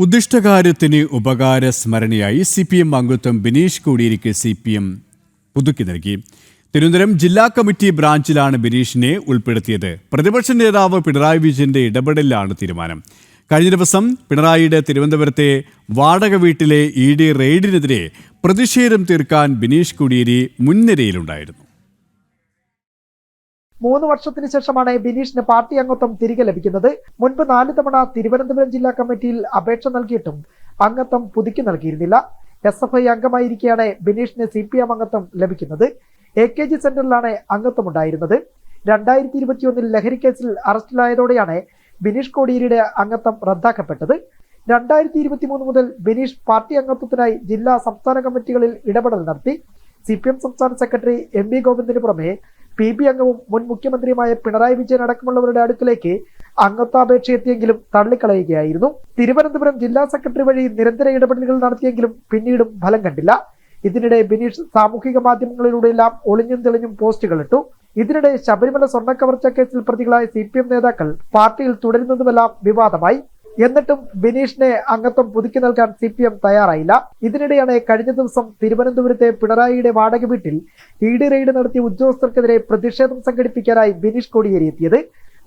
ഉദ്ദിഷ്ടകാര്യത്തിന് ഉപകാരസ്മരണയായി CPM അംഗത്വം Bineesh കോടിയേരിക്ക് CPM പുതുക്കി നൽകി. തിരുവനന്തപുരം ജില്ലാ കമ്മിറ്റി ബ്രാഞ്ചിലാണ് ബിനീഷിനെ ഉൾപ്പെടുത്തിയത്. പ്രതിപക്ഷ നേതാവ് പിണറായി വിജയന്റെ ഇടപെടലിലാണ് തീരുമാനം. കഴിഞ്ഞ ദിവസം പിണറായിയുടെ തിരുവനന്തപുരത്തെ വാടക വീട്ടിലെ ED റെയ്ഡിനെതിരെ പ്രതിഷേധം തീർക്കാൻ ബിനീഷ് കോടിയേരി മുൻനിരയിലുണ്ടായിരുന്നു. 3 വർഷത്തിന് ശേഷമാണ് ബിനീഷിന് പാർട്ടി അംഗത്വം തിരികെ ലഭിക്കുന്നത്. മുൻപ് 4 തവണ തിരുവനന്തപുരം ജില്ലാ കമ്മിറ്റിയിൽ അപേക്ഷ നൽകിയിട്ടും അംഗത്വം പുതുക്കി നൽകിയിരുന്നില്ല. SFI അംഗമായിരിക്കെയാണ് ബിനീഷിന് CPM അംഗത്വം ലഭിക്കുന്നത്. AKG സെന്ററിലാണ് അംഗത്വം ഉണ്ടായിരുന്നത്. 2021 ലഹരിക്കേസിൽ അറസ്റ്റിലായതോടെയാണ് ബിനീഷ് കോടിയേരിയുടെ അംഗത്വം റദ്ദാക്കപ്പെട്ടത്. 2023 മുതൽ ബിനീഷ് പാർട്ടി അംഗത്വത്തിനായി ജില്ലാ സംസ്ഥാന കമ്മിറ്റികളിൽ ഇടപെടൽ നടത്തി. CPM സംസ്ഥാന സെക്രട്ടറി MV ഗോവിന്ദന് പുറമെ PB അംഗവും മുൻ മുഖ്യമന്ത്രിയുമായ പിണറായി വിജയൻ അടക്കമുള്ളവരുടെ അടുക്കിലേക്ക് അംഗത്വാപേക്ഷ എത്തിയെങ്കിലും തള്ളിക്കളയുകയായിരുന്നു. തിരുവനന്തപുരം ജില്ലാ സെക്രട്ടറി വഴി നിരന്തര ഇടപെടലുകൾ നടത്തിയെങ്കിലും പിന്നീടും ഫലം കണ്ടില്ല. ഇതിനിടെ ബിനീഷ് സാമൂഹിക മാധ്യമങ്ങളിലൂടെയെല്ലാം ഒളിഞ്ഞും തെളിഞ്ഞും പോസ്റ്റുകൾ ഇട്ടു. ഇതിനിടെ ശബരിമല സ്വർണ്ണക്കവർച്ച കേസിൽ പ്രതികളായ CPM നേതാക്കൾ പാർട്ടിയിൽ തുടരുന്നതുമെല്ലാം വിവാദമായി. എന്നിട്ടും ബിനീഷിനെ അംഗത്വം പുതുക്കി നൽകാൻ CPM തയ്യാറായില്ല. ഇതിനിടെയാണ് കഴിഞ്ഞ ദിവസം തിരുവനന്തപുരത്തെ പിണറായിയുടെ വാടക വീട്ടിൽ ED റെയ്ഡ് നടത്തിയ ഉദ്യോഗസ്ഥർക്കെതിരെ പ്രതിഷേധം സംഘടിപ്പിക്കാനായി ബിനീഷ് കോടിയേരി എത്തിയത്.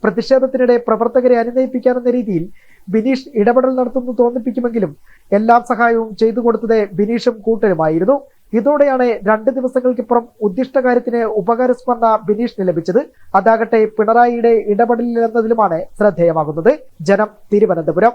പ്രതിഷേധത്തിനിടെ പ്രവർത്തകരെ അനുനയിപ്പിക്കാനെന്ന രീതിയിൽ ബിനീഷ് ഇടപെടൽ നടത്തുന്നു തോന്നിപ്പിക്കുമെങ്കിലും എല്ലാ സഹായവും ചെയ്തു കൊടുത്തത് ബിനീഷും കൂട്ടരുമായിരുന്നു. ഇതോടെയാണ് 2 ദിവസങ്ങൾക്കിപ്പുറം ഉദ്ദിഷ്ടകാര്യത്തിന് ഉപകാരസ്മരണ ബിനീഷിന് ലഭിച്ചത്. അതാകട്ടെ പിണറായിയുടെ ഇടപെടലിലെന്നതിലുമാണ് ശ്രദ്ധേയമാകുന്നത്. ജനം, തിരുവനന്തപുരം.